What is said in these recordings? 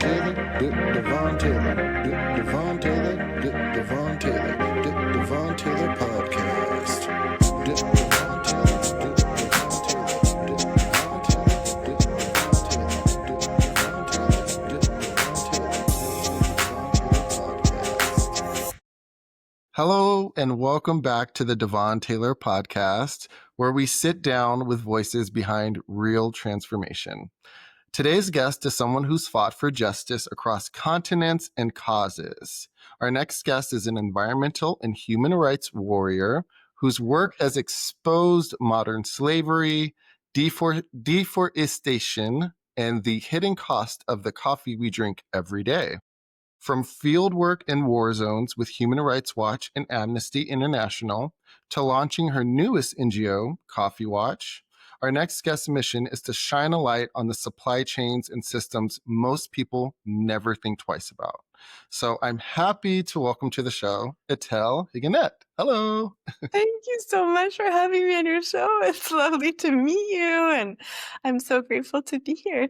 Taylor, Devon Taylor, Devon Taylor, Devon Taylor, Devon Taylor podcast. Devon Taylor, Hello and welcome back to the Devon Taylor podcast, where we sit down with voices behind real transformation. Today's guest is someone who's fought for justice across continents and causes. Our next guest is an environmental and human rights warrior whose work has exposed modern slavery, deforestation, and the hidden cost of the coffee we drink every day. From field work in war zones with Human Rights Watch and Amnesty International to launching her newest NGO, Coffee Watch, our next guest's mission is to shine a light on the supply chains and systems most people never think twice about. So I'm happy to welcome to the show, Etelle Higonnet. Hello. Thank you so much for having me on your show. It's lovely to meet you, and I'm so grateful to be here.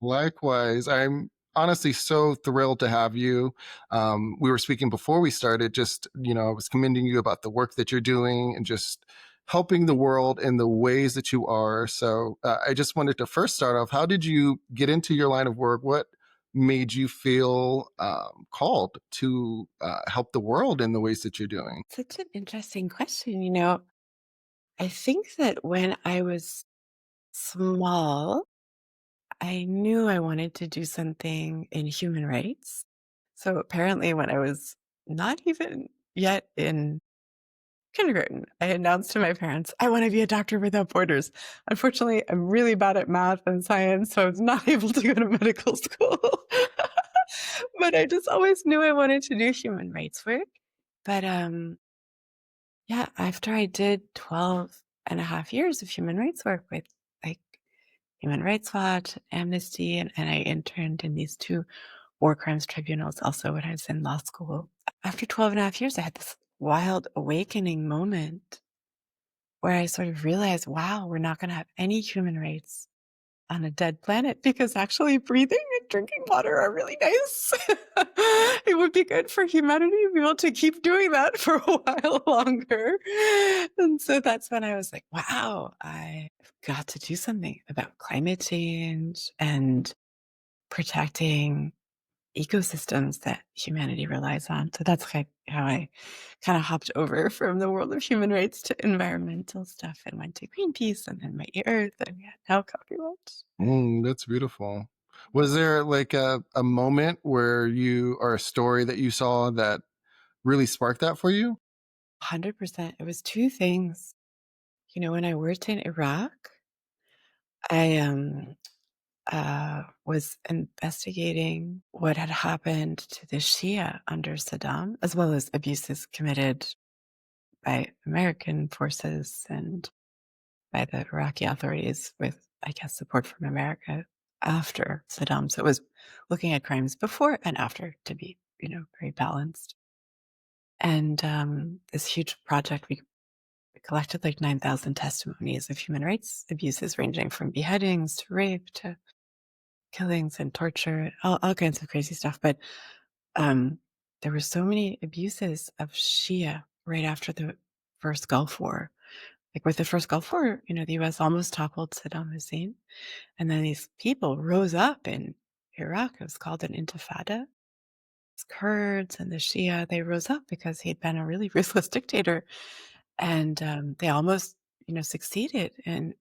Likewise, I'm honestly so thrilled to have you. We were speaking before we started, I was commending you about the work that you're doing and just helping the world in the ways that you are. So I just wanted to first start off, how did you get into your line of work? What made you feel called to help the world in the ways that you're doing? Such an interesting question. I think that when I was small, I knew I wanted to do something in human rights. So apparently, when I was not even yet in kindergarten, I announced to my parents, I want to be a doctor without borders. Unfortunately, I'm really bad at math and science, so I was not able to go to medical school. But I just always knew I wanted to do human rights work. But yeah, after I did 12 and a half years of human rights work with like Human Rights Watch, Amnesty, and I interned in these two war crimes tribunals also when I was in law school. After 12 and a half years, I had this wild awakening moment where I sort of realized, wow, we're not going to have any human rights on a dead planet because actually breathing and drinking water are really nice. It would be good for humanity to be able to keep doing that for a while longer. And so that's when I was like, wow, I've got to do something about climate change and protecting ecosystems that humanity relies on. So that's how I kind of hopped over from the world of human rights to environmental stuff and went to Greenpeace and then Mighty Earth and now Coffee Watch. That's beautiful. Was there like a moment where or a story that you saw that really sparked that for you? 100%. It was two things. When I worked in Iraq, I was investigating what had happened to the Shia under Saddam, as well as abuses committed by American forces and by the Iraqi authorities with, I guess, support from America after Saddam. So it was looking at crimes before and after to be, very balanced. And this huge project, we collected like 9,000 testimonies of human rights abuses ranging from beheadings to rape to killings and torture, all kinds of crazy stuff. But there were so many abuses of Shia right after the first Gulf War. Like with the first Gulf War, the U.S. almost toppled Saddam Hussein. And then these people rose up in Iraq. It was called an intifada. It's Kurds and the Shia, they rose up because he'd been a really ruthless dictator. And they almost, succeeded in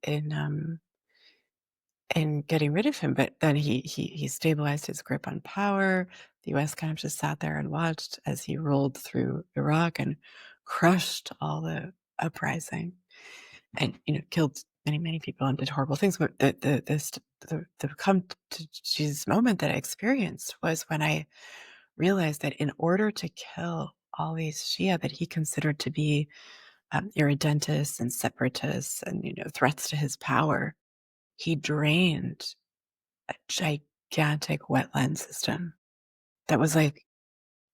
getting rid of him. But then he stabilized his grip on power. The U.S. kind of just sat there and watched as he rolled through Iraq and crushed all the uprising and, killed many, many people and did horrible things. But the come to Jesus moment that I experienced was when I realized that in order to kill all these Shia that he considered to be irredentists and separatists and, threats to his power, he drained a gigantic wetland system that was like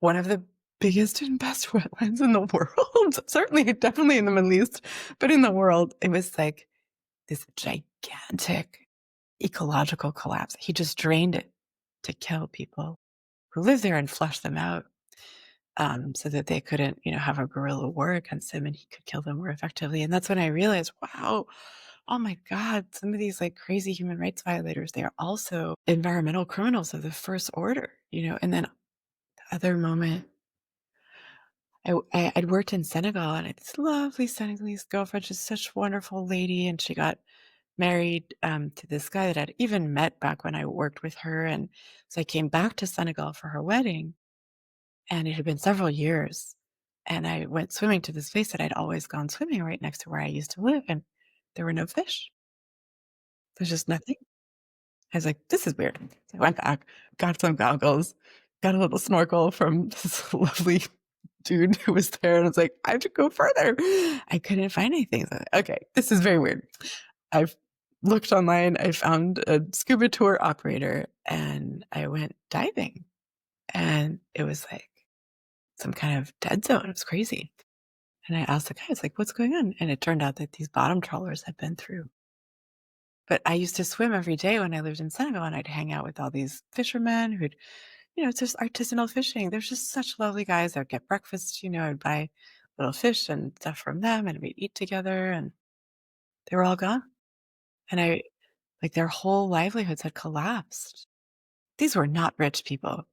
one of the biggest and best wetlands in the world. Certainly, definitely in the Middle East, but in the world, it was like this gigantic ecological collapse. He just drained it to kill people who lived there and flush them out, so that they couldn't, have a guerrilla war against him and he could kill them more effectively. And that's when I realized, wow, oh my God, some of these like crazy human rights violators, they are also environmental criminals of the first order. And then the other moment, I'd worked in Senegal and I had this lovely Senegalese girlfriend. She's such a wonderful lady. And she got married to this guy that I'd even met back when I worked with her. And so I came back to Senegal for her wedding. And it had been several years, and I went swimming to this place that I'd always gone swimming right next to where I used to live, and there were no fish. There's just nothing. I was like, "This is weird." So I went back, got some goggles, got a little snorkel from this lovely dude who was there, and I was like, "I have to go further." I couldn't find anything. So, okay, this is very weird. I've looked online, I found a scuba tour operator, and I went diving, and it was like some kind of dead zone. It was crazy. And I asked the guy, I was like, "What's going on?" And it turned out that these bottom trawlers had been through. But I used to swim every day when I lived in Senegal, and I'd hang out with all these fishermen it's just artisanal fishing. There's just such lovely guys that would get breakfast, I'd buy little fish and stuff from them, and we'd eat together, and they were all gone. And their whole livelihoods had collapsed. These were not rich people.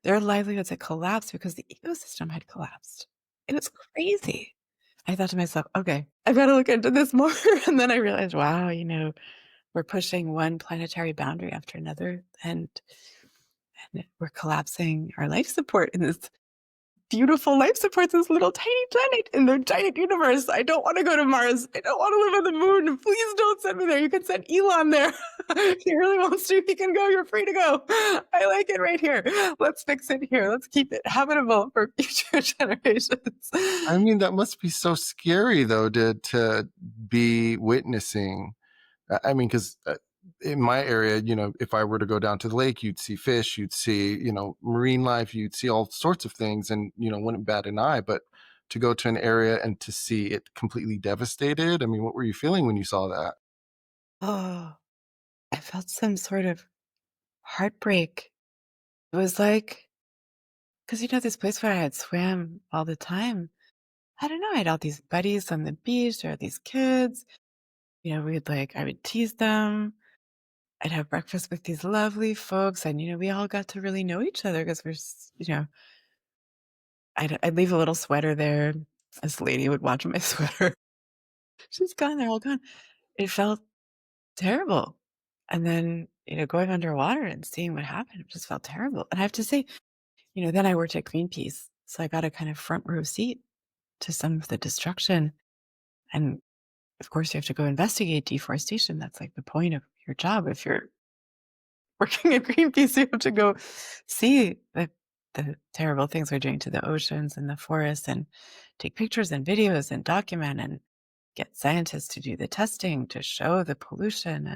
Their livelihoods had collapsed because the ecosystem had collapsed. It was crazy. I thought to myself, "Okay, I've gotta look into this more." And then I realized, wow, we're pushing one planetary boundary after another, and we're collapsing our life support in this beautiful life support, this little tiny planet in the giant universe. I don't wanna go to Mars. I don't wanna live on the moon. Please don't send me there. You can send Elon there. If he really wants to, he can go. You're free to go. I like it right here. Let's fix it here. Let's keep it habitable for future generations. I mean, that must be so scary though to be witnessing. I mean, because in my area, if I were to go down to the lake, you'd see fish, you'd see, marine life, you'd see all sorts of things, and wouldn't bat an eye. But to go to an area and to see it completely devastated, I mean, what were you feeling when you saw that? Oh, I felt some sort of heartbreak. It was like, because this place where I had swam all the time, I don't know, I had all these buddies on the beach, there were these kids, I would tease them. I'd have breakfast with these lovely folks, and, we all got to really know each other because I'd leave a little sweater there. This lady would watch my sweater. She's gone, they're all gone. It felt terrible. And then, going underwater and seeing what happened, it just felt terrible. And I have to say, then I worked at Greenpeace, so I got a kind of front row seat to some of the destruction. And of course, you have to go investigate deforestation. That's like the point of your job. If you're working at Greenpeace, you have to go see the terrible things we're doing to the oceans and the forests and take pictures and videos and document and get scientists to do the testing to show the pollution.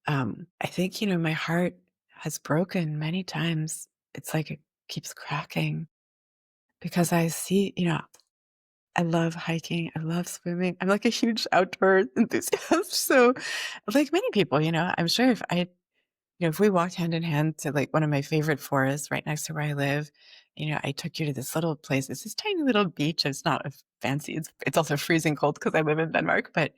And I think, my heart has broken many times. It's like it keeps cracking because I see, I love hiking. I love swimming. I'm like a huge outdoor enthusiast. So, like many people, I'm sure if we walked hand in hand to like one of my favorite forests right next to where I live, I took you to this little place. It's this tiny little beach. It's not a fancy. It's also freezing cold because I live in Denmark. But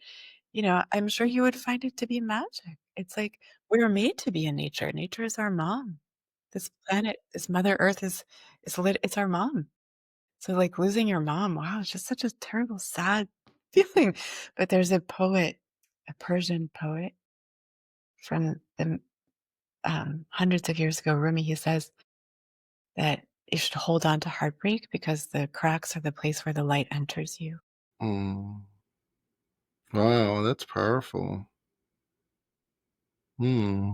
I'm sure you would find it to be magic. It's like we're made to be in nature. Nature is our mom. This planet, this Mother Earth is lit. It's our mom. So, like, losing your mom, wow, it's just such a terrible, sad feeling. But there's a poet, a Persian poet from the hundreds of years ago, Rumi, he says that you should hold on to heartbreak because the cracks are the place where the light enters you. Mm. Wow, that's powerful. Hmm.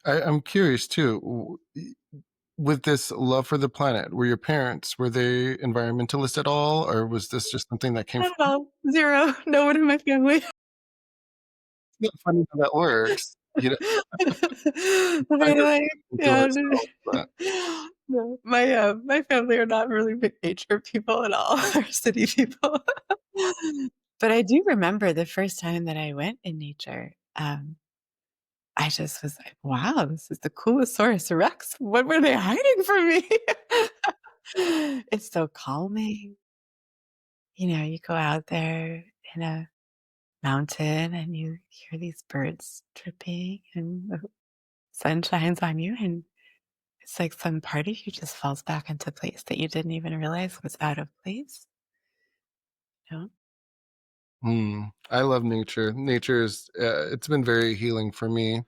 I'm curious too. With this love for the planet, were your parents, were they environmentalists at all, or was this just something that came Not from at all. 0. No one in my family. It's not funny how that works, I know Really? to Yeah. ourselves, but No. My family are not really big nature people at all. They're city people. But I do remember the first time that I went in nature. I just was like, "Wow, this is the Coolosaurus rex. What were they hiding from me?" It's so calming. You go out there in a mountain and you hear these birds chirping and the sun shines on you, and it's like some part of you just falls back into place that you didn't even realize was out of place, you know? I love nature. Nature is it's been very healing for me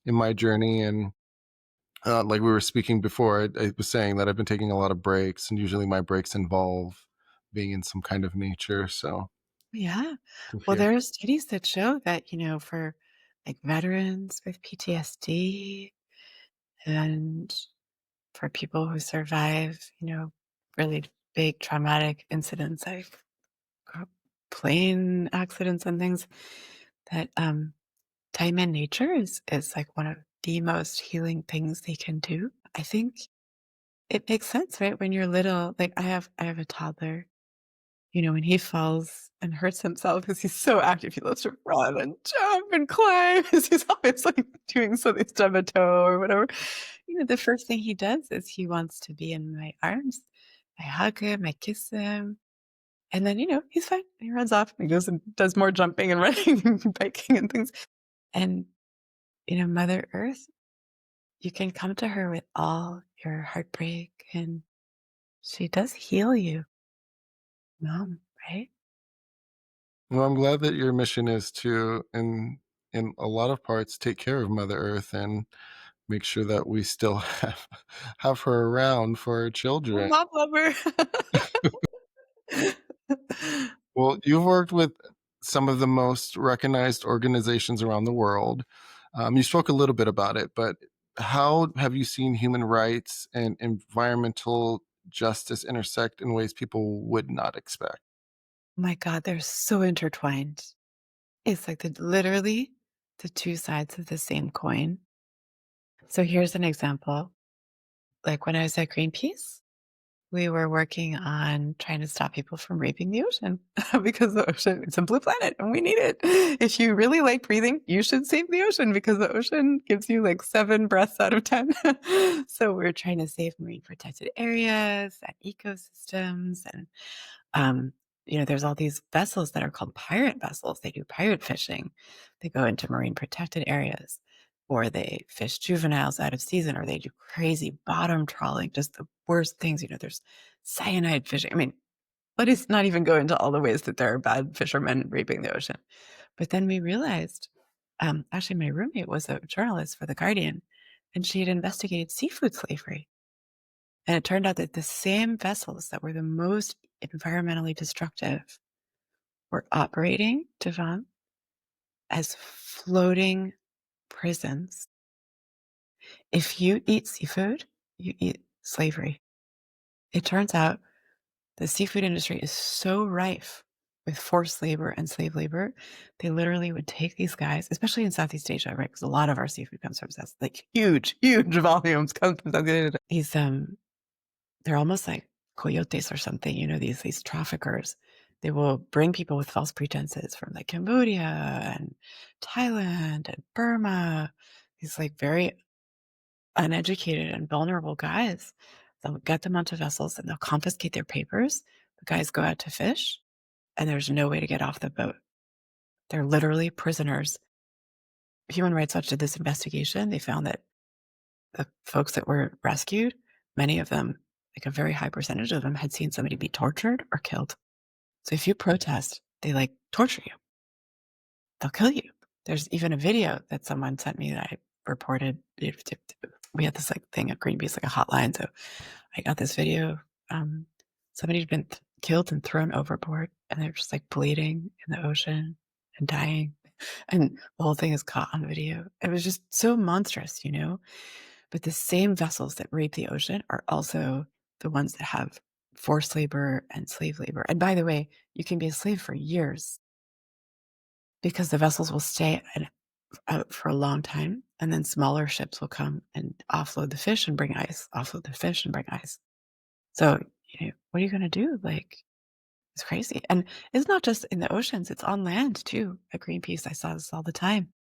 in my journey, and like we were speaking before, I was saying that I've been taking a lot of breaks, and usually my breaks involve being in some kind of nature. So Yeah. can Well, feel. there are studies that show that, for like veterans with PTSD and for people who survive, really big traumatic incidents like uh, plane accidents and things, that time in nature is like one of the most healing things they can do. I think it makes sense, right? When you're little, like I have a toddler. When he falls and hurts himself because he's so active, he loves to run and jump and climb. He's always like doing something, stub a toe or whatever. The first thing he does is he wants to be in my arms. I hug him, I kiss him, and then he's fine. He runs off. He goes and does more jumping and running and biking and things. And Mother Earth, you can come to her with all your heartbreak, and she does heal you, mom, right? Well, I'm glad that your mission is to, in a lot of parts, take care of Mother Earth and make sure that we still have her around for our children. Mom lover. Well, you've worked with some of the most recognized organizations around the world. You spoke a little bit about it, but how have you seen human rights and environmental justice intersect in ways people would not expect? My god, they're so intertwined. It's like literally the 2 sides of the same coin. So here's an example. Like, when I was at Greenpeace, we were working on trying to stop people from raping the ocean because the ocean, it's a blue planet and we need it. If you really like breathing, you should save the ocean because the ocean gives you like 7 breaths out of 10. So we're trying to save marine protected areas and ecosystems. And um, there's all these vessels that are called pirate vessels. They do pirate fishing. They go into marine protected areas, or they fish juveniles out of season, or they do crazy bottom trawling, just the worst things. There's cyanide fishing. I mean, let us not even go into all the ways that there are bad fishermen raping the ocean. But then we realized, actually, my roommate was a journalist for The Guardian, and she had investigated seafood slavery. And it turned out that the same vessels that were the most environmentally destructive were operating, Devon, as floating prisons. If you eat seafood, you eat slavery. It turns out the seafood industry is so rife with forced labor and slave labor. They literally would take these guys, especially in Southeast Asia, right? Because a lot of our seafood comes from South, like huge, huge volumes come from Southeast Asia. They're almost like coyotes or something, these traffickers. They will bring people with false pretenses from like Cambodia and Thailand and Burma, these like very uneducated and vulnerable guys. They'll get them onto vessels and they'll confiscate their papers. The guys go out to fish and there's no way to get off the boat. They're literally prisoners. Human Rights Watch did this investigation. They found that the folks that were rescued, many of them, like a very high percentage of them, had seen somebody be tortured or killed. So if you protest, they like torture you. They'll kill you. There's even a video that someone sent me that I reported. We had this like thing at Greenpeace, like a hotline. So I got this video. Um, Somebody had been killed and thrown overboard, and they're just like bleeding in the ocean and dying. And the whole thing is caught on video. It was just so monstrous. But the same vessels that rape the ocean are also the ones that have forced labor and slave labor. And by the way, you can be a slave for years because the vessels will stay out for a long time. And then smaller ships will come and offload the fish and bring ice, offload the fish and bring ice. So, what are you going to do? Like, it's crazy. And it's not just in the oceans, it's on land too. At Greenpeace, I saw this all the time.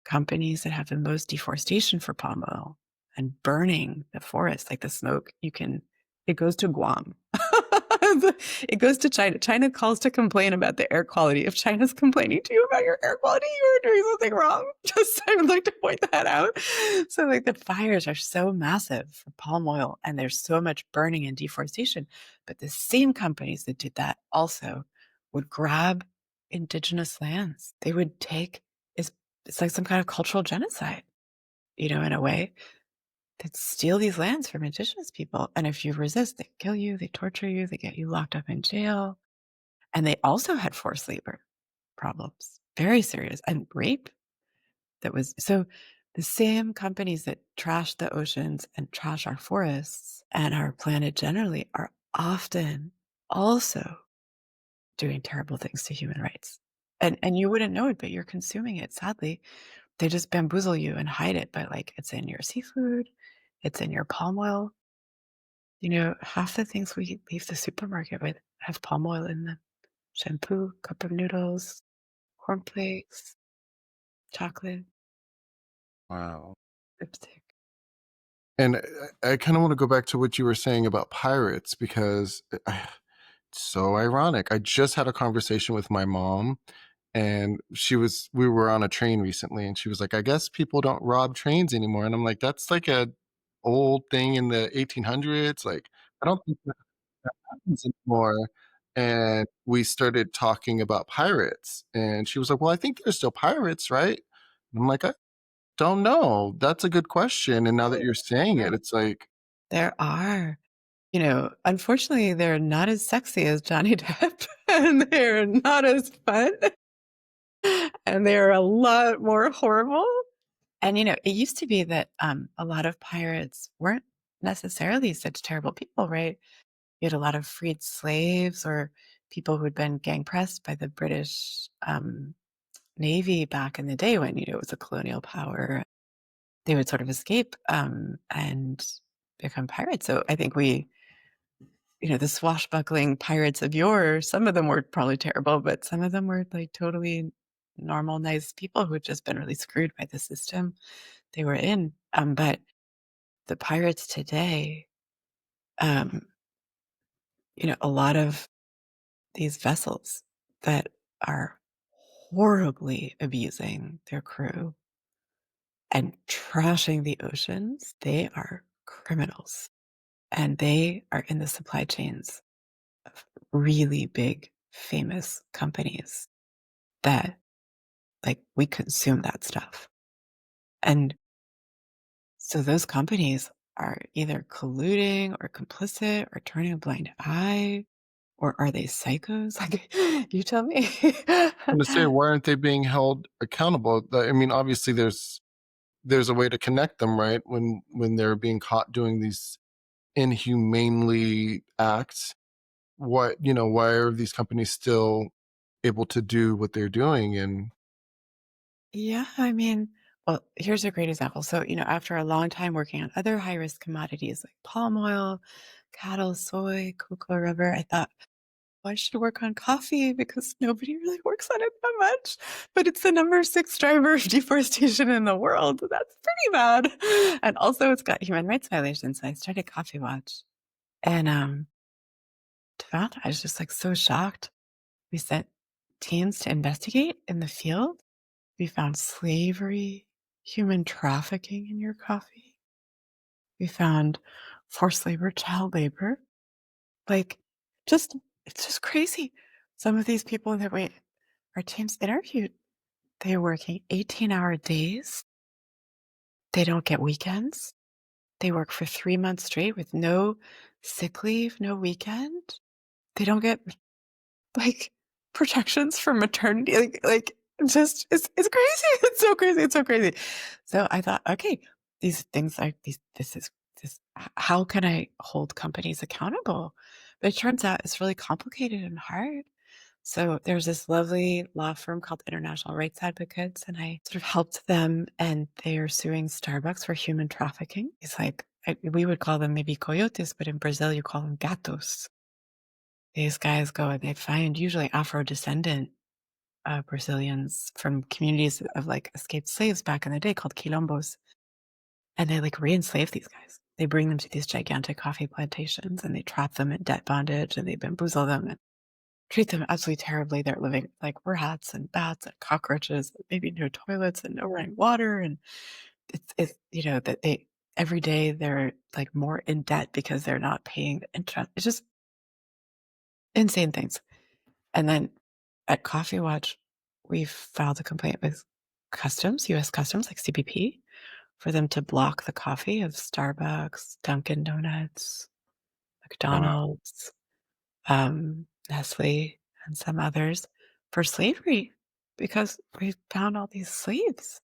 companies that have the most deforestation for palm oil and burning the forest, like the smoke, it goes to Guam. It goes to China. China calls to complain about the air quality. If China's complaining to you about your air quality, you are doing something wrong. Just, I would like to point that out. So, like, the fires are so massive for palm oil, and there's so much burning and deforestation. But the same companies that did that also would grab indigenous lands. They would take it's like some kind of cultural genocide, in a way. They'd steal these lands from indigenous people, and if you resist, they kill you, they torture you, they get you locked up in jail, and they also had forced labor problems, very serious, and rape that was so the same companies that trash the oceans and trash our forests and our planet generally are often also doing terrible things to human rights. And you wouldn't know it, but you're consuming it, sadly. They just bamboozle you and hide it, but, like, it's in your seafood, it's in your palm oil. Half the things we leave the supermarket with have palm oil in them. Shampoo, cup of noodles, cornflakes, chocolate, Wow. lipstick. And I kind of want to go back to what you were saying about pirates because it's so ironic. I just had a conversation with my mom, and we were on a train recently, and she was like, I guess people don't rob trains anymore. And I'm like, that's like a old thing in the 1800s. Like, I don't think that happens anymore. And we started talking about pirates, and she was like, well, I think there's still pirates, right? And I'm like, I don't know. That's a good question. And now that you're saying it, it's like, There are. Unfortunately, they're not as sexy as Johnny Depp, and they're not as fun, and they're a lot more horrible. And, it used to be that, a lot of pirates weren't necessarily such terrible people, right? You had a lot of freed slaves or people who'd been gang pressed by the British, Navy back in the day when, it was a colonial power. They would sort of escape, and become pirates. So I think the swashbuckling pirates of yore, some of them were probably terrible, but some of them were, like, totally normal, nice people who had just been really screwed by the system they were in. But the pirates today, um, a lot of these vessels that are horribly abusing their crew and trashing the oceans, they are criminals. And they are in the supply chains of really big, famous companies that, like, we consume that stuff. And so those companies are either colluding or complicit or turning a blind eye, or are they psychos? Like, you tell me. I'm to say, why aren't they being held accountable? I mean, obviously, there's a way to connect them, right? When they're being caught doing these inhumanely acts, why are these companies still able to do what they're doing? And Yeah, I mean, well, here's a great example. So, after a long time working on other high risk commodities like palm oil, cattle, soy, cocoa, rubber, I thought, well, I should work on coffee because nobody really works on it that much. But it's the number six driver of deforestation in the world. That's pretty bad. And also, it's got human rights violations. So I started Coffee Watch. And found I was just, like, so shocked. We sent teams to investigate in the field. We found slavery, human trafficking in your coffee. We found forced labor, child labor. Like, just it's just crazy. Some of these people that our teams interviewed, they're working 18-hour days. They don't get weekends. They work for 3 months straight with no sick leave, no weekend. They don't get, like, protections for maternity, like, just it's crazy. It's so crazy, it's so crazy. So I thought, "Okay, these things are these this is this h how can I hold companies accountable?" But it turns out it's really complicated and hard. So there's this lovely law firm called International Rights Advocates, and I sort of helped them, and they are suing Starbucks for human trafficking. It's like, we would call them maybe coyotes, but in Brazil, you call them gatos. These guys go and they find usually Afro-descendant Brazilians from communities of like escaped slaves back in the day called quilombos, and they like re-enslave these guys. They bring them to these gigantic coffee plantations and they trap them in debt bondage and they bamboozle them and treat them absolutely terribly. They're living like rats and bats and cockroaches, maybe no toilets and no running water. And it's that they every day they're like more in debt because they're not paying the interest. It's just insane things. And then at Coffee Watch, we filed a complaint with customs, US Customs, like CBP, for them to block the coffee of Starbucks, Dunkin' Donuts, Wow. McDonald's, Nestle, and some others for slavery because we found all these slaves.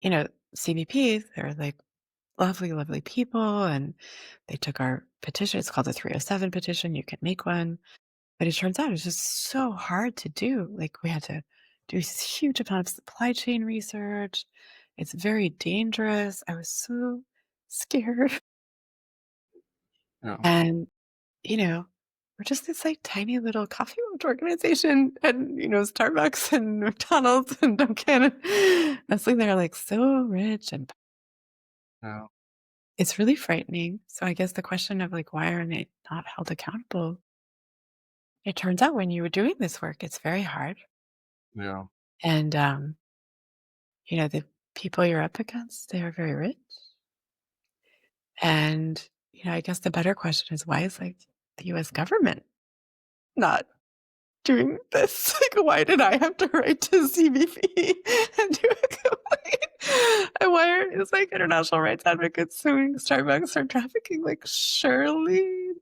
CBP, they're like lovely, lovely people, and they took our petition. It's called the 307 petition. You can make one. But it turns out it's just so hard to do. Like, we had to do this huge amount of supply chain research. It's very dangerous. I was so scared. Yeah. And, you know, we're just this like tiny little coffee roach organization. And, Starbucks and McDonald's and Dunkin' and Nestle, they're like so rich. And Yeah. it's really frightening. So I guess the question of like, why are they not held accountable? It turns out when you were doing this work, it's very hard. Yeah. And, the people you're up against, they are very rich. And, I guess the better question is why is like the US government not doing this? Like, why did I have to write to CBP and do a complaint? And why are it's like international rights advocates suing Starbucks for trafficking? Like, surely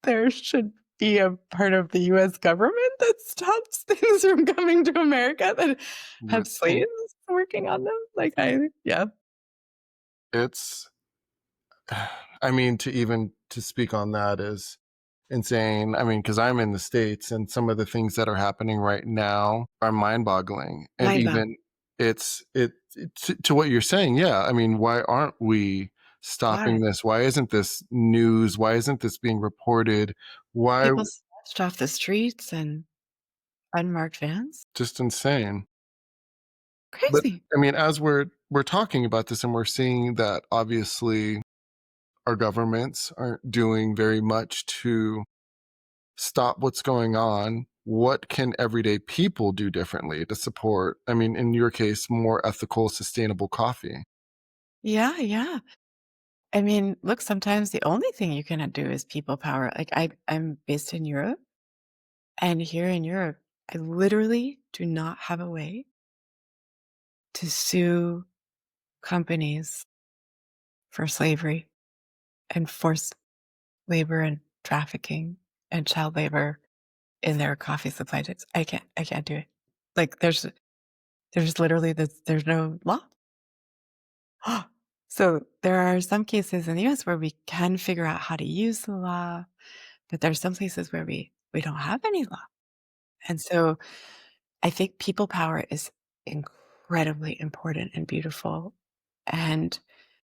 there should be a part of the US government that stops things from coming to America that You have would think slaves working on them. Yeah. it's I mean, to even to speak on that is insane. I mean, because I'm in the States and some of the things that are happening right now are mind-boggling. And Mind bog even to what you're saying, yeah. I mean, why aren't we why? stopping this? Why isn't this news? Why isn't this being reported? Why People snatched off the streets and unmarked vans? just insane. But Crazy. I mean, as we're talking about this and we're seeing that obviously our governments aren't doing very much to stop what's going on. What can everyday people do differently to support, I mean, in your case, more ethical, sustainable coffee? Yeah, yeah. I mean, look, sometimes the only thing you cannot do is people power. Like I'm based in Europe, and here in Europe, I literally do not have a way to sue companies for slavery and forced labor and trafficking and child labor in their coffee supply chains. I can't do it. Like there's literally there's no law. So there are some cases in the US where we can figure out how to use the law, but there are some places where we don't have any law. And so I think people power is incredibly important and beautiful. And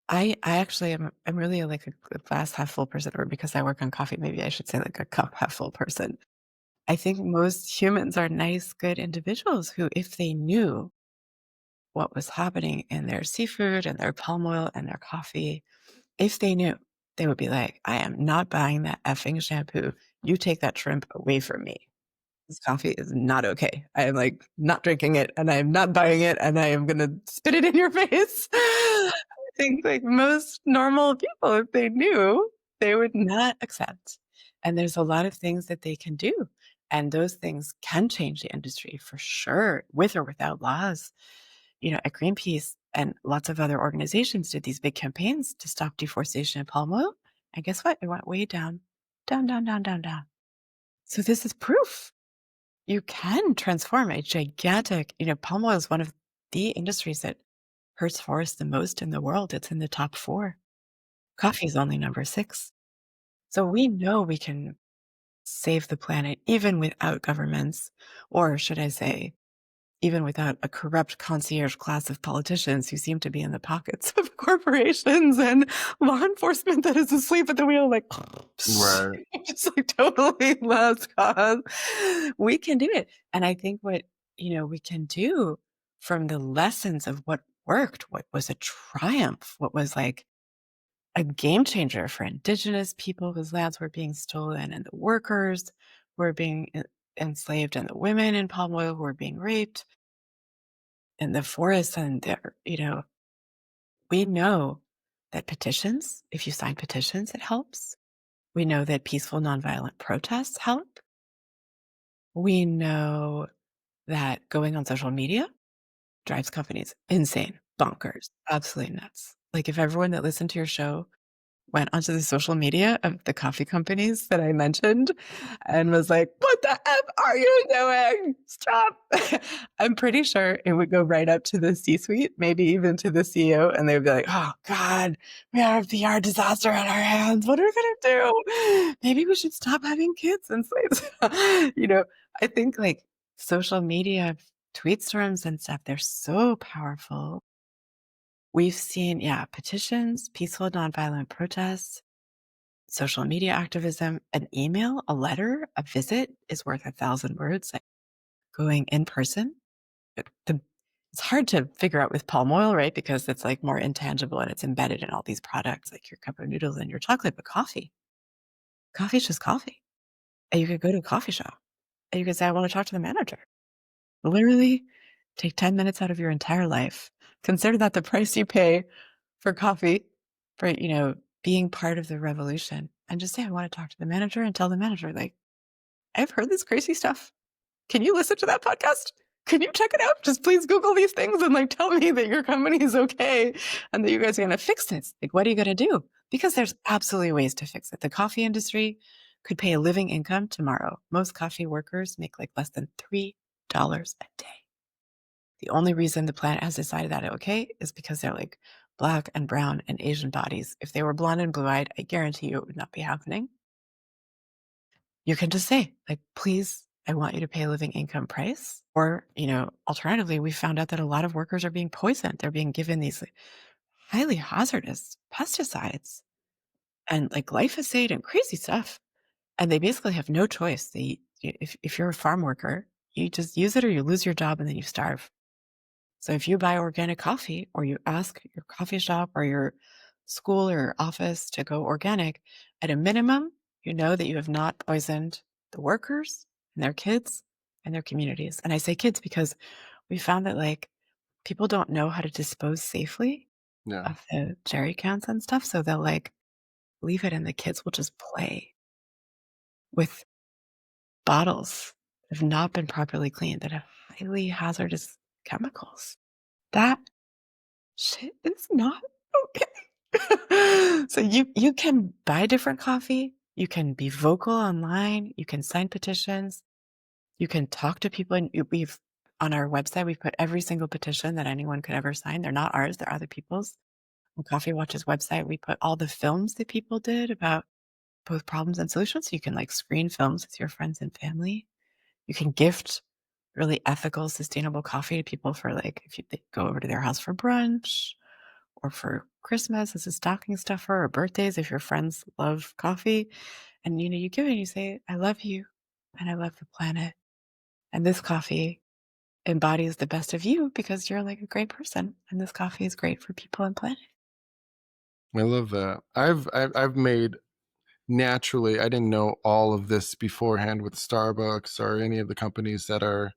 I actually I'm really like a glass half full person, or because I work on coffee, maybe I should say like a cup half full person. I think most humans are nice, good individuals who, if they knew what was happening in their seafood and their palm oil and their coffee, if they knew, they would be like, "I am not buying that effing shampoo. You take that shrimp away from me. This coffee is not okay. I am, like, not drinking it, and I am not buying it, and I am gonna spit it in your face." I think, like, most normal people, if they knew, they would not accept. And there's a lot of things that they can do, and those things can change the industry for sure, with or without laws. At Greenpeace and lots of other organizations did these big campaigns to stop deforestation of palm oil. And guess what? It went way down, down, down, down, down, down. So this is proof you can transform a gigantic, palm oil is one of the industries that hurts forests the most in the world. It's in the top four. Coffee is only number six. So we know we can save the planet even without governments, or should I say, even without a corrupt concierge class of politicians who seem to be in the pockets of corporations and law enforcement that is asleep at the wheel, like, Right. just like totally lost cause. We can do it. And I think what we can do from the lessons of what worked, what was a triumph, what was like a game changer for indigenous people whose lands were being stolen and the workers who were being enslaved and the women in palm oil who were being raped in the forests and we know that petitions, if you sign petitions, it helps. We know that peaceful nonviolent protests help. We know that going on social media drives companies insane, bonkers, absolutely nuts. Like if everyone that listened to your show went onto the social media of the coffee companies that I mentioned and was like, "What the F are you doing? Stop." I'm pretty sure it would go right up to the C-suite, maybe even to the CEO, and they'd be like, "Oh god, we have a PR disaster on our hands. What are we gonna do? Maybe we should stop having kids and slaves." You know, I think, like, social media tweet storms and stuff, they're so powerful. We've seen, yeah, petitions, peaceful nonviolent protests, social media activism, an email, a letter, a visit is worth 1,000 words. Like going in person, it's hard to figure out with palm oil, right? Because it's like more intangible and it's embedded in all these products, like your cup of noodles and your chocolate. But coffee is just coffee. And you could go to a coffee shop and you could say, I want to talk to the manager. Literally take 10 minutes out of your entire life. Consider that the price you pay for coffee, for, being part of the revolution, and just say, "I wanna talk to the manager," and tell the manager, like, "I've heard this crazy stuff. Can you listen to that podcast? Can you check it out? Just please Google these things and, like, tell me that your company is okay and that you guys are gonna fix this. Like, what are you gonna do?" Because there's absolutely ways to fix it. The coffee industry could pay a living income tomorrow. Most coffee workers make, like, less than $3 a day. The only reason the planet has decided that okay is because they're like black and brown and Asian bodies. If they were blonde and blue-eyed, I guarantee you it would not be happening. You can just say, like, please, I want you to pay a living income price. Or, alternatively, we found out that a lot of workers are being poisoned. They're being given these like, highly hazardous pesticides and like glyphosate and crazy stuff. And they basically have no choice. If you're a farm worker, you just use it or you lose your job and then you starve. So if you buy organic coffee or you ask your coffee shop or your school or your office to go organic, at a minimum, you know that you have not poisoned the workers and their kids and their communities. And I say kids because we found that like people don't know how to dispose safely Yeah. of the jerry cans and stuff. So they'll like leave it and the kids will just play with bottles that have not been properly cleaned that have highly hazardous chemicals. That shit is not okay. So you can buy different coffee, you can be vocal online, you can sign petitions, you can talk to people, and we've on our website, we've put every single petition that anyone could ever sign. They're not ours, they're other people's. On Coffee Watch's website, we put all the films that people did about both problems and solutions, so you can, like, screen films with your friends and family. You can gift really ethical, sustainable coffee to people for, like, if they go over to their house for brunch or for Christmas as a stocking stuffer or birthdays if your friends love coffee. And you give it and you say, I love you and I love the planet. And this coffee embodies the best of you because you're like a great person. And this coffee is great for people and planet. I love that. I've made naturally. I didn't know all of this beforehand with Starbucks or any of the companies that are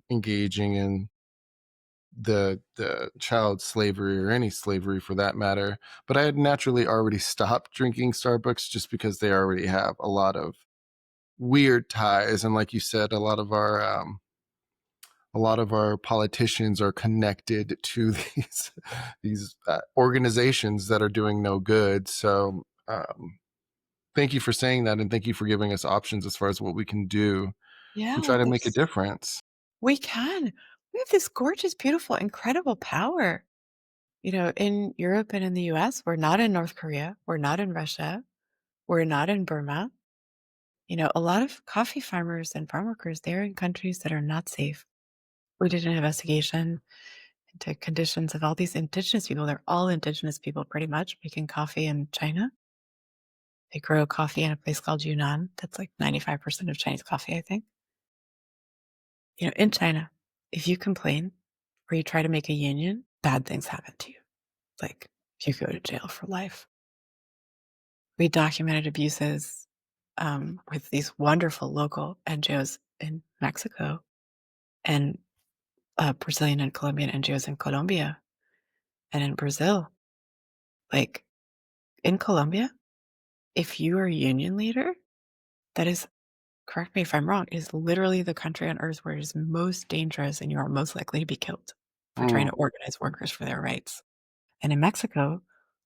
engaging in the child slavery or any slavery for that matter. But I had naturally already stopped drinking Starbucks just because they already have a lot of weird ties, and like you said, a lot of our politicians are connected to these organizations that are doing no good. So thank you for saying that, and thank you for giving us options as far as what we can do and Yeah, try to make a difference. we can. We have this gorgeous, beautiful, incredible power. In Europe and in the US, we're not in North Korea. We're not in Russia. We're not in Burma. A lot of coffee farmers and farm workers, they're in countries that are not safe. We did an investigation into conditions of all these indigenous people. They're all indigenous people pretty much making coffee in China. They grow coffee in a place called Yunnan. That's like 95% of Chinese coffee, I think. In China, if you complain or you try to make a union, bad things happen to you. Like, you go to jail for life. We documented abuses, with these wonderful local NGOs in Mexico and, Brazilian and Colombian NGOs in Colombia and in Brazil. Like, in Colombia, if you are a union leader, that is, correct me if I'm wrong, is literally the country on earth where it is most dangerous and you are most likely to be killed for trying Mm, to organize workers for their rights. And in Mexico,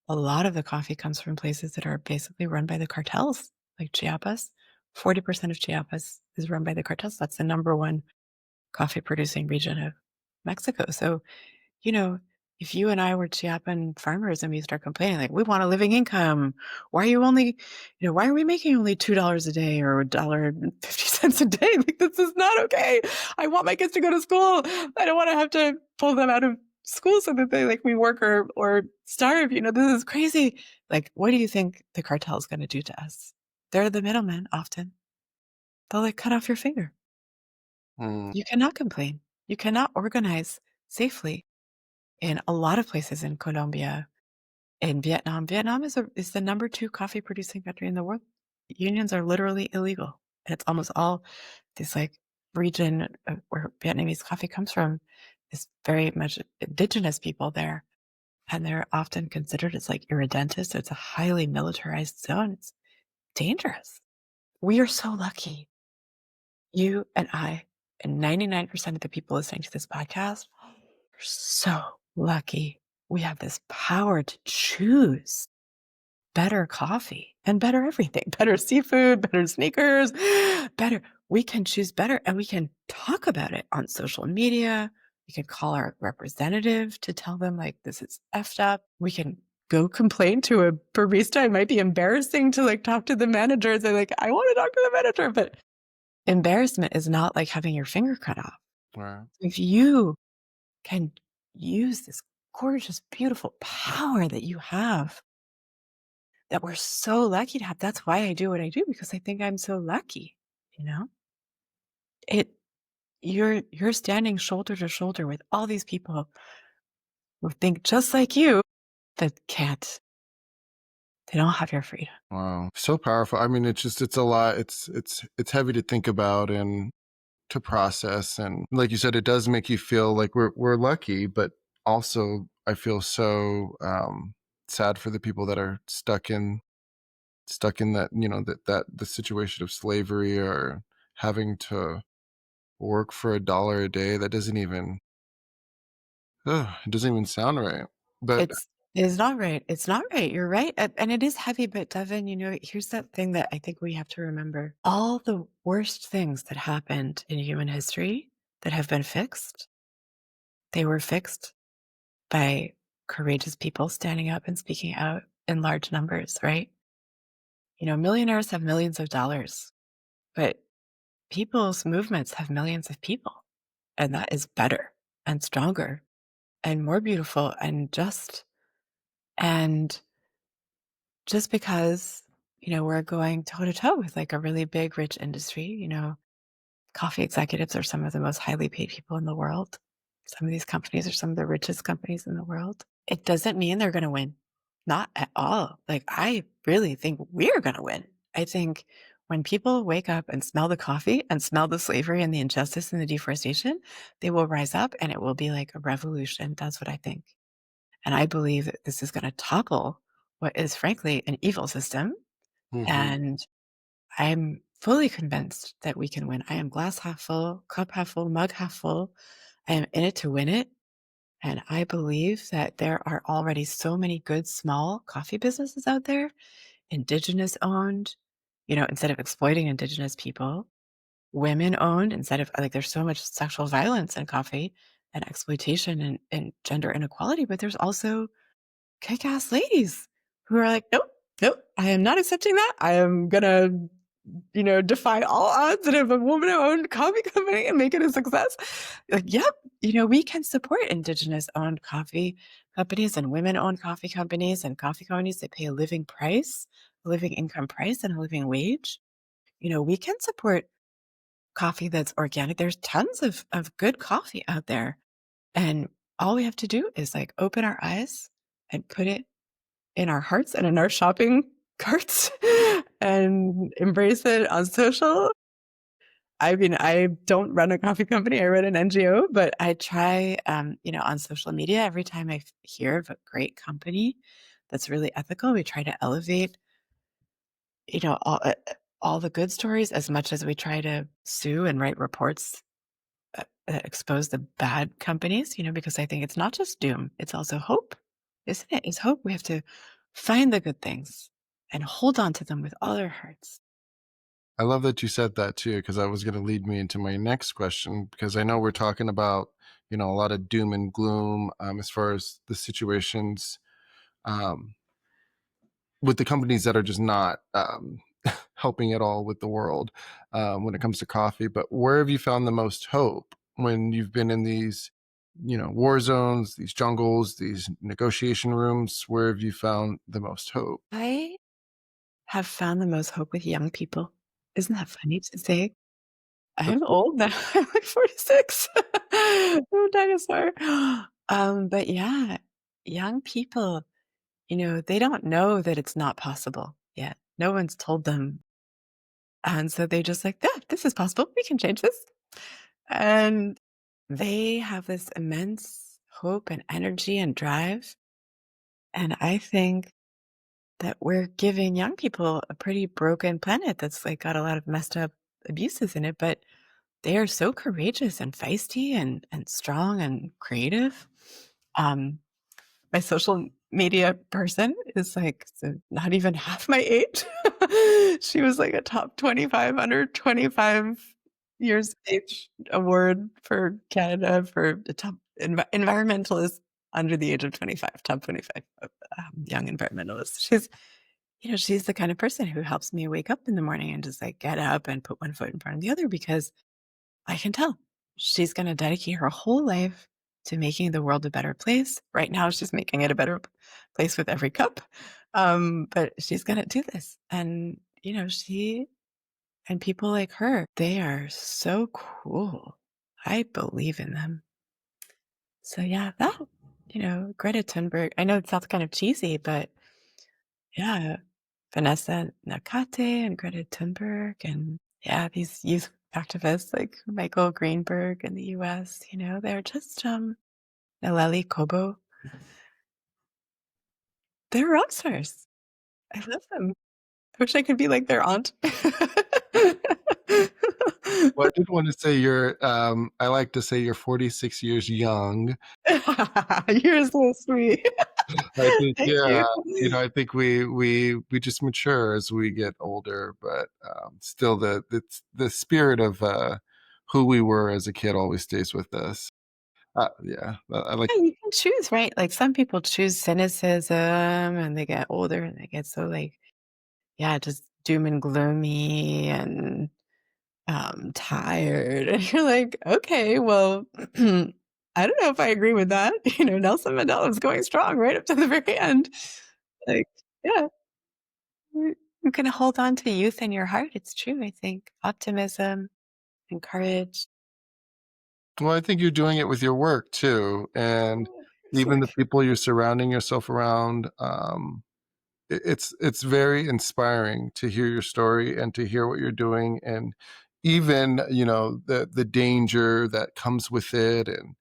a lot of the coffee comes from places that are basically run by the cartels, like Chiapas. 40% of Chiapas is run by the cartels. That's the number one coffee producing region of Mexico. So, you know, if you and I were Chiapan farmers and we start complaining, like, we want a living income. Why are you only, why are we making only $2 a day or $1.50 a day? Like, this is not okay. I want my kids to go to school. I don't want to have to pull them out of school so that they like we work or starve. This is crazy. Like, what do you think the cartel is going to do to us? They're the middlemen often. They'll like cut off your finger. mm, You cannot complain. You cannot organize safely in a lot of places in Colombia, in Vietnam. Vietnam is the number 2 coffee producing country in the world. Unions are literally illegal, and it's almost all this, like, region, where Vietnamese coffee comes from is very much indigenous people there, and they're often considered as, like, irredentist, so it's a highly militarized zone. It's dangerous. We are so lucky. You and I and 99% of the people listening to this podcast are so lucky. We have this power to choose better coffee and better everything, better seafood, better sneakers, better. We can choose better and we can talk about it on social media. We can call our representative to tell them, like, this is effed up. We can go complain to a barista. It might be embarrassing to like talk to the manager. They're like, I want to talk to the manager, but embarrassment is not like having your finger cut off. right. If you can use this gorgeous, beautiful power that you have, that we're so lucky to have. That's why I do what I do, because I think I'm so lucky, you know? It you're standing shoulder to shoulder with all these people who think just like you, that can't. They don't have your freedom. Wow. So powerful. I mean, it's a lot. It's heavy to think about and to process. And like you said, it does make you feel like we're lucky, but also I feel so sad for the people that are stuck in that, that the situation of slavery or having to work for $1 a day. That doesn't even it doesn't even sound right. But It's not right. It's not right. You're right. And it is heavy, but Devin, here's that thing that I think we have to remember. All the worst things that happened in human history that have been fixed, they were fixed by courageous people standing up and speaking out in large numbers, right? Millionaires have millions of dollars, but people's movements have millions of people. And that is better and stronger and more beautiful and just. And just because, we're going toe to toe with like a really big, rich industry, coffee executives are some of the most highly paid people in the world. Some of these companies are some of the richest companies in the world. It doesn't mean they're going to win. Not at all. Like, I really think we're going to win. I think when people wake up and smell the coffee and smell the slavery and the injustice and the deforestation, they will rise up and it will be like a revolution. That's what I think. And I believe that this is going to topple what is frankly an evil system. mhm. And I'm fully convinced that we can win. I am glass half full, cup half full, mug half full. I am in it to win it. And I believe that there are already so many good small coffee businesses out there, indigenous owned, instead of exploiting indigenous people, women owned, instead of like, there's so much sexual violence in coffee and exploitation and gender inequality, but there's also kick-ass ladies who are like, "Nope, nope, I am not accepting that. I am gonna, defy all odds and have a woman-owned coffee company and make it a success." Like, yep, we can support indigenous-owned coffee companies and women-owned coffee companies and coffee companies that pay a living price, a living income price, and a living wage. We can support coffee that's organic. There's tons of good coffee out there, and all we have to do is, like, open our eyes and put it in our hearts and in our shopping carts and embrace it on social. I mean, I don't run a coffee company, I run an NGO, but I try, on social media, every time hear of a great company that's really ethical, we try to elevate, you know, all the good stories as much as we try to sue and write reports that expose the bad companies, because I think it's not just doom, it's also hope, isn't it? It's hope. We have to find the good things and hold on to them with all our hearts. I love that you said that too, because that was going to lead me into my next question. Because I know we're talking about, a lot of doom and gloom as far as the situations um, with the companies that are just not helping at all with the world when it comes to coffee. But where have you found the most hope when you've been in these, war zones, these jungles, these negotiation rooms? Where have you found the most hope? I have found the most hope with young people. Isn't that funny to say? That's I'm old now. I'm like 46. I'm a dinosaur. But yeah, young people, they don't know that it's not possible yet. No one's told them. And so they just like, yeah, this is possible. We can change this. And they have this immense hope and energy and drive. And I think that we're giving young people a pretty broken planet that's like got a lot of messed up abuses in it, but they are so courageous and feisty and strong and creative. Um, my social media person is like not even half my age. She was like a top 25 under 25 years of age award for Canada for the top environmentalist under the age of 25, top 25 young environmentalists. She's the kind of person who helps me wake up in the morning and just like get up and put one foot in front of the other because I can tell she's going to dedicate her whole life to making the world a better place. Right now, she's making it a better place with every cup. But she's going to do this. And, she and people like her, they are so cool. I believe in them. So, yeah, Greta Thunberg, I know it sounds kind of cheesy, but yeah, Vanessa Nakate and Greta Thunberg and, yeah, these youth activists like Michael Greenberg in the US, they're just, Naleli Kobo, they're rock stars. I love them. I wish I could be like their aunt. Well, I did want to say I like to say you're 46 years young. You're so sweet. I think, Thank yeah, you. I think we just mature as we get older, but still the spirit of who we were as a kid always stays with us. Yeah, I like. Yeah, you can choose, right? Like, some people choose cynicism, and they get older, and they get so, like, yeah, just doom and gloomy and tired. And you're like, okay, well, I don't know if I agree with that. Nelson Mandela was going strong right up to the very end. Like, yeah, you can hold on to youth in your heart. It's true, I think. Optimism and courage. Well, I think you're doing it with your work too, and It's even the work. people you're surrounding yourself around. It's very inspiring to hear your story and to hear what you're doing, and even the danger that comes with it, and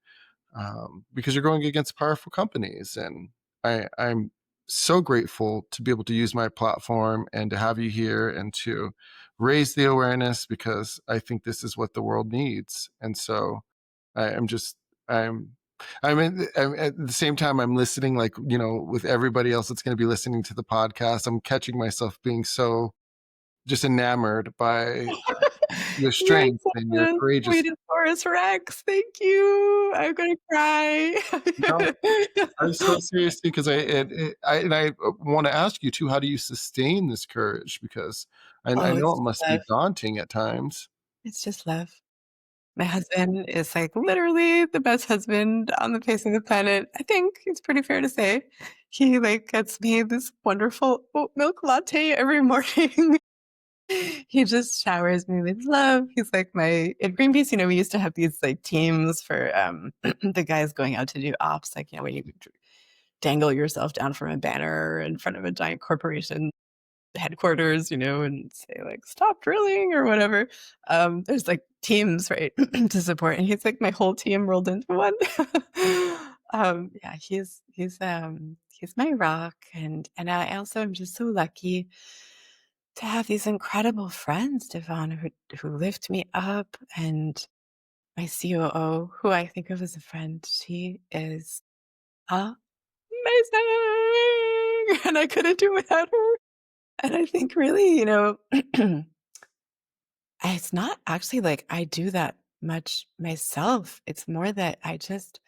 because you're going against powerful companies. And I'm so grateful to be able to use my platform and to have you here and to raise the awareness, because I think this is what the world needs. And so I'm just I'm I'm at the same time I'm listening, like, with everybody else that's going to be listening to the podcast. I'm catching myself being so just enamored by your You're strength such and your a courageous. sweetest Taurus Rex. Thank you. I'm gonna cry. I'm so seriously, because I want to ask you too. How do you sustain this courage? Because I Oh, know it's it just must be love. daunting at times. It's just love. My husband is, like, literally the best husband on the face of the planet. I think it's pretty fair to say. He, like, gets me this wonderful oat milk latte every morning. He just showers me with love. He's like my at Greenpeace, we used to have these like teams for the guys going out to do ops, like, when you dangle yourself down from a banner in front of a giant corporation headquarters, and say like stop drilling or whatever. There's like teams, right, to support, and he's like my whole team rolled into one. Yeah, he's my rock, and I also am just so lucky to have these incredible friends, Devon, who lift me up, and my COO, who I think of as a friend, she is amazing, and I couldn't do without her. And I think really, it's not actually like I do that much myself. It's more that I just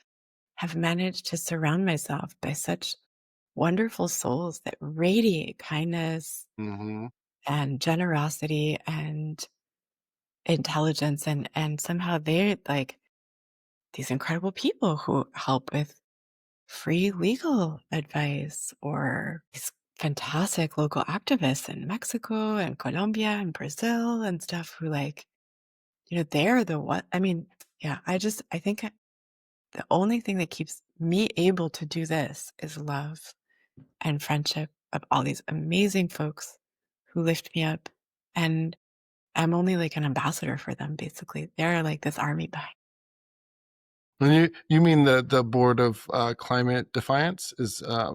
have managed to surround myself by such wonderful souls that radiate kindness Hmm. and generosity and intelligence, and somehow they're like these incredible people who help with free legal advice, or these fantastic local activists in Mexico and Colombia and Brazil and stuff who like, they're the one. I mean, yeah, I think the only thing that keeps me able to do this is love and friendship of all these amazing folks who lift me up. And I'm only like an ambassador for them, basically. They're like this army behind. And you mean the Board of Climate Defiance is I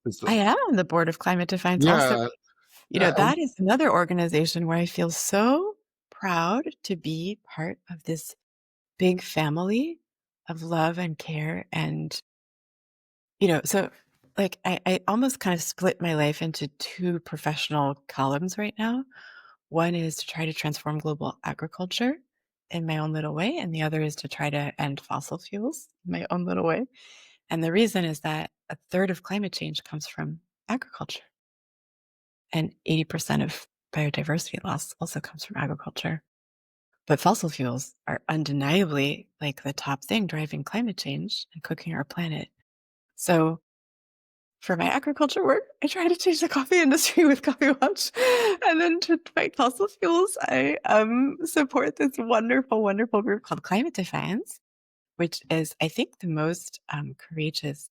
the am on the board of Climate Defiance also. yeah. uh, That is another organization where I feel so proud to be part of this big family of love and care. And, so like I almost kind of split my life into two professional columns right now. One is to try to transform global agriculture in my own little way, and the other is to try to end fossil fuels in my own little way. And the reason is that a third of climate change comes from agriculture, and 80% of biodiversity loss also comes from agriculture. But fossil fuels are undeniably like the top thing driving climate change and cooking our planet. So for my agriculture work, I try to change the coffee industry with Coffee Watch. And then to fight fossil fuels, I support this wonderful, wonderful group called Climate Defiance, which is, I think, the most courageous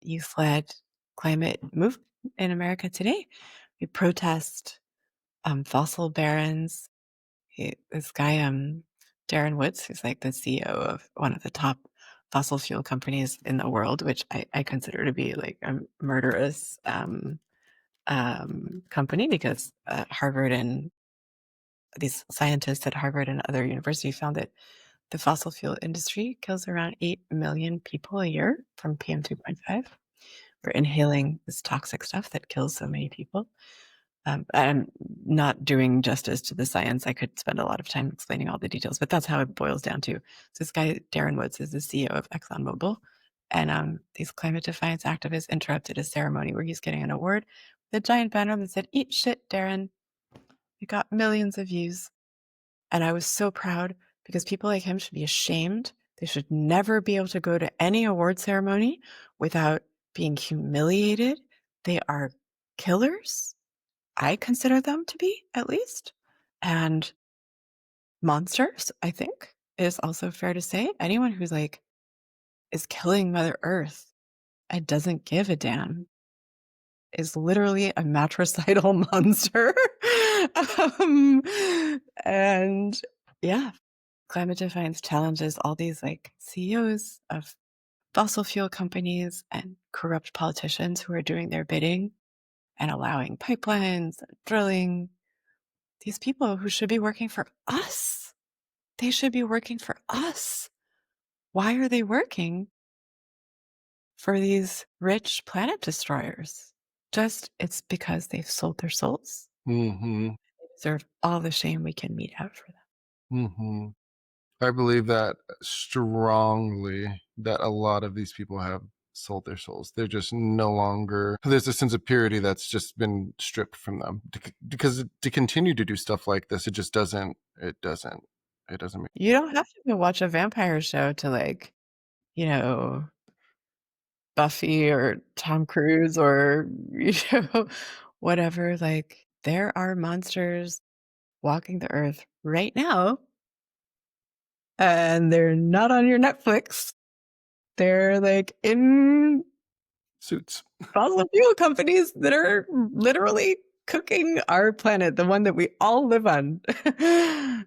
youth led climate movement in America today. We protest fossil barons. This guy, Darren Woods, who's like the CEO of one of the top fossil fuel companies in the world, which I consider to be like a murderous company, because Harvard and these scientists at Harvard and other universities found that the fossil fuel industry kills around 8 million people a year from PM 2.5. We're inhaling this toxic stuff that kills so many people. I'm not doing justice to the science. I could spend a lot of time explaining all the details, but that's how it boils down to. So this guy, Darren Woods, is the CEO of ExxonMobil. And these climate defiance activists interrupted a ceremony where he's getting an award with a giant banner that said, "Eat shit, Darren." It got millions of views. And I was so proud, because people like him should be ashamed. They should never be able to go to any award ceremony without being humiliated. They are killers. I consider them to be, at least. And monsters, I think, is also fair to say. Anyone who's like is killing Mother Earth and doesn't give a damn is literally a matricidal monster. um, and yeah, climate defiance challenges all these like CEOs of fossil fuel companies and corrupt politicians who are doing their bidding and allowing pipelines and drilling. These people who should be working for us, they should be working for us. Why are they working for these rich planet destroyers? Just it's because they've sold their souls. Hmm. They deserve all the shame we can mete out for them. Hmm. I believe that strongly, that a lot of these people have sold their souls. They're just no longer, there's a sense of purity that's just been stripped from them. Because to continue to do stuff like this, it doesn't make You don't have to go watch a vampire show to like, you know, Buffy or Tom Cruise or, whatever. Like, there are monsters walking the earth right now, and they're not on your Netflix. They're like in Suits. fossil fuel companies that are literally cooking our planet, the one that we all live on.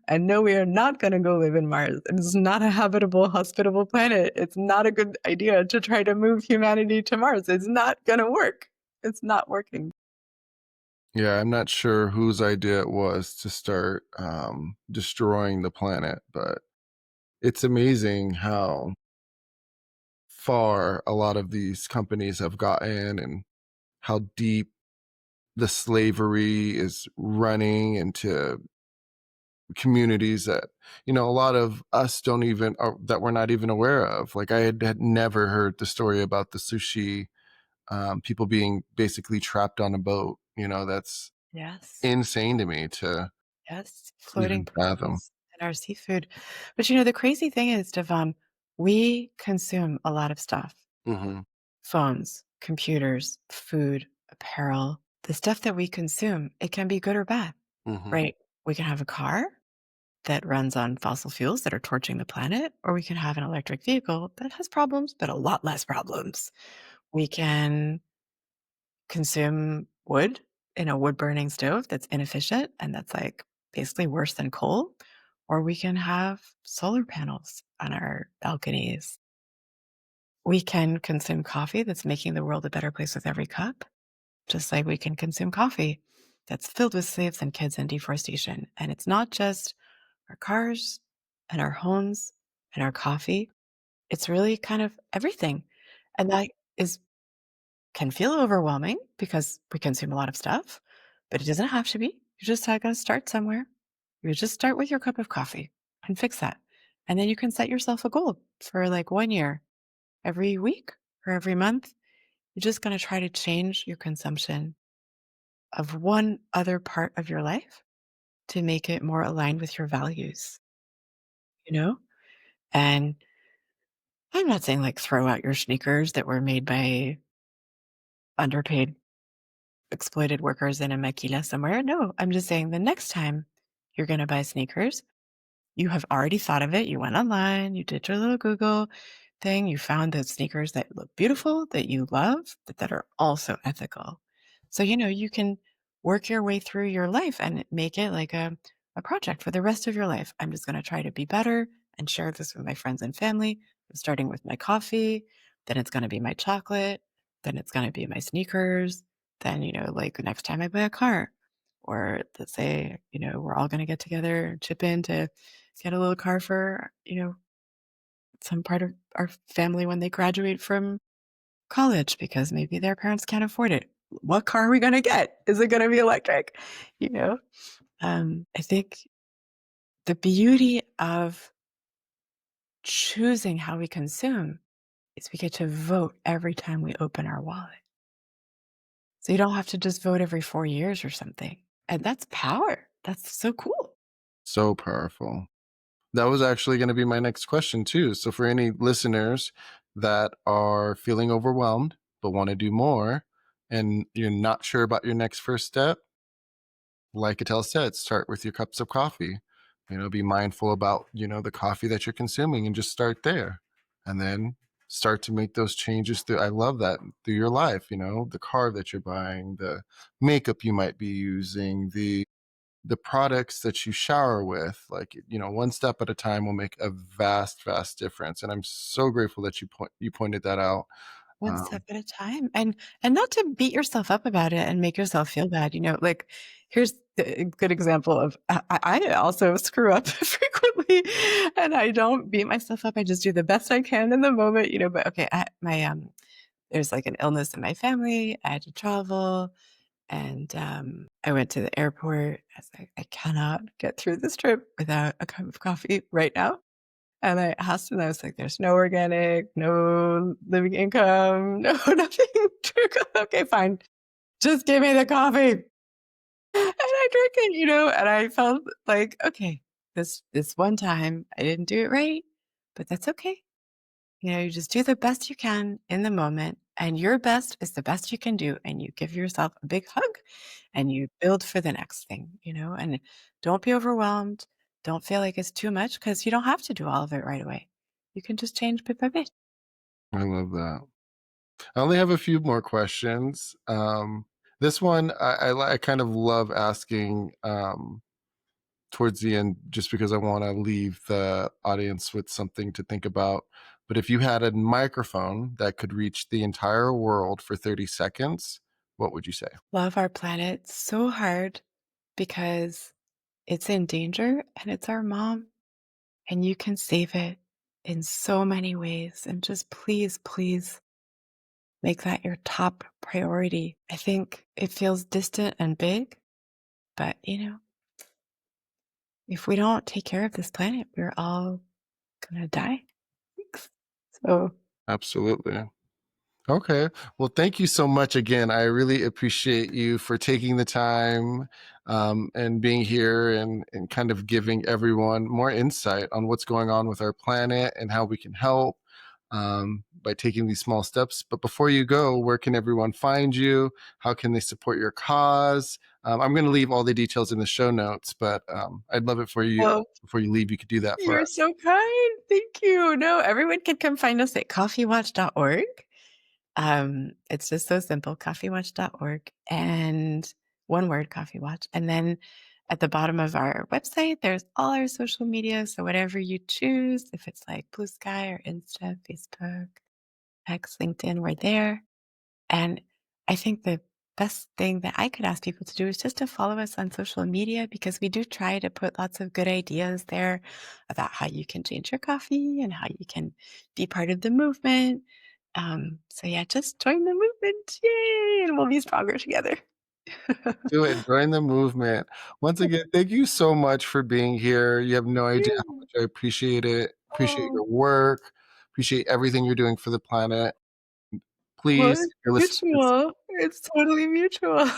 And no, we are not going to go live in Mars. It's not a habitable, hospitable planet. It's not a good idea to try to move humanity to Mars. It's not going to work. It's not working. Yeah, I'm not sure whose idea it was to start destroying the planet, but it's amazing how far a lot of these companies have gotten and how deep the slavery is running into communities that a lot of us don't even that we're not even aware of. Like I had never heard the story about the sushi people being basically trapped on a boat. That's Yes. insane to me to Yes. Floating even fathom. poisons in our seafood. But the crazy thing is, Devon, we consume a lot of stuff: Hmm. phones, computers, food, apparel. The stuff that we consume, it can be good or bad, Hmm. right? We can have a car that runs on fossil fuels that are torching the planet, or we can have an electric vehicle that has problems, but a lot less problems. We can consume wood in a wood burning stove that's inefficient and that's like basically worse than coal, or we can have solar panels on our balconies. We can consume coffee that's making the world a better place with every cup, just like we can consume coffee that's filled with slaves and kids and deforestation. And it's not just our cars and our homes and our coffee. It's really kind of everything. And that is can feel overwhelming because we consume a lot of stuff, but it doesn't have to be. You just got to start somewhere. You just start with your cup of coffee and fix that. And then you can set yourself a goal for like 1 year, every week or every month. You're just going to try to change your consumption of one other part of your life to make it more aligned with your values, you know? And I'm not saying like throw out your sneakers that were made by underpaid exploited workers in a maquila somewhere. No, I'm just saying the next time you're going to buy sneakers, you have already thought of it. You went online, you did your little Google thing, you found the sneakers that look beautiful, that you love, but that are also ethical. So, you can work your way through your life and make it like a project for the rest of your life. I'm just going to try to be better and share this with my friends and family, starting with my coffee. Then it's going to be my chocolate. Then it's going to be my sneakers. Then, like next time I buy a car, or let's say, we're all going to get together and chip in to get a little car for, some part of our family when they graduate from college because maybe their parents can't afford it. What car are we going to get? Is it going to be electric? You know, I think the beauty of choosing how we consume is we get to vote every time we open our wallet. So you don't have to just vote every 4 years or something. And that's power. That's so cool. So powerful. That was actually going to be my next question too. So for any listeners that are feeling overwhelmed but want to do more and you're not sure about your next first step, like Attell said, start with your cups of coffee. Be mindful about, the coffee that you're consuming and just start there. And then start to make those changes through I love that through your life, the car that you're buying, the makeup you might be using, the products that you shower with. Like, one step at a time will make a vast difference. And I'm so grateful that you pointed that out. One um, step at a time, and not to beat yourself up about it and make yourself feel bad, like, here's a good example of I also screw up frequently, and I don't beat myself up, I just do the best I can in the moment, but okay, there's, like, an illness in my family, I had to travel, and, I went to the airport, I was like, "I cannot get through this trip without a cup of coffee right now." And I asked him, I was like, "There's no organic, no living income, no nothing." "Okay, fine. Just give me the coffee." And I drank it, and I felt like, "Okay, this one time, I didn't do it right, but that's okay." You just do the best you can in the moment, And your best is the best you can do. And you give yourself a big hug and you build for the next thing, and don't be overwhelmed. Don't feel like it's too much because you don't have to do all of it right away. You can just change bit by bit. I love that. I only have a few more questions. This one I kind of love asking towards the end, just because I want to leave the audience with something to think about. But if you had a microphone that could reach the entire world for 30 seconds, what would you say? Love our planet so hard because it's in danger and it's our mom, and you can save it in so many ways. And just please, please make that your top priority. I think it feels distant and big, but if we don't take care of this planet, we're all gonna die. So, Absolutely. Okay. Well, thank you so much again. I really appreciate you for taking the time and being here and kind of giving everyone more insight on what's going on with our planet and how we can help by taking these small steps. But before you go, where can everyone find you? How can they support your cause? I'm going to leave all the details in the show notes, but I'd love it for you. well, Before you leave, you could do that for you're us. so kind. Thank you. No, everyone can come find us at coffeewatch.org. It's just so simple, coffeewatch.org, and one word, Coffee Watch. And then at the bottom of our website, there's all our social media. So whatever you choose, if it's like Blue Sky or Insta, Facebook, X, LinkedIn, we're there. And I think the best thing that I could ask people to do is just to follow us on social media, because we do try to put lots of good ideas there about how you can change your coffee and how you can be part of the movement. So yeah, just join the movement. Yay! And we'll be stronger together. Do it. Join the movement. Once again, thank you so much for being here. You have no idea how You. much I appreciate it. Appreciate Oh, your work. Appreciate everything you're doing for the planet. well, Please, it's if you're listening to this, mutual. It's totally mutual.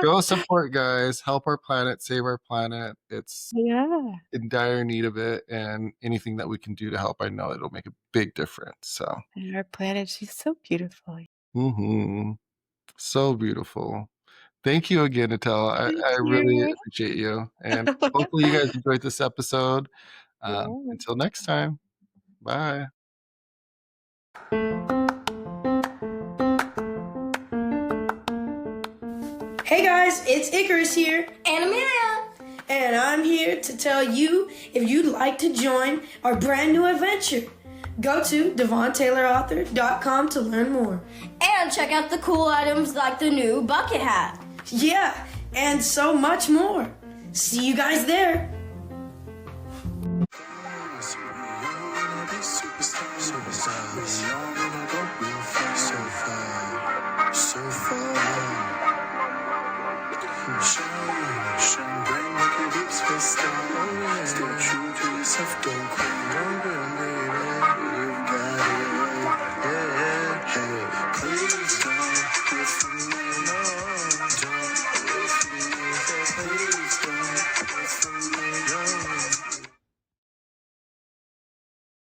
go support guys. Help our planet. Save our planet. It's Yeah. in dire need of it, and anything that we can do to help, I know it'll make a big difference. So, And our planet, she's so beautiful. hmm so beautiful. Thank you again, Etelle. Thank I really you. appreciate you, and hopefully you guys enjoyed this episode. Yeah. Until next time, bye. Hey guys, it's Icarus here, And Amelia. and I'm here to tell you if you'd like to join our brand new adventure. Go to DevonTaylorAuthor.com to learn more. And check out the cool items like the new bucket hat. Yeah, and so much more. See you guys there. Shine, shine bright like a deep space star.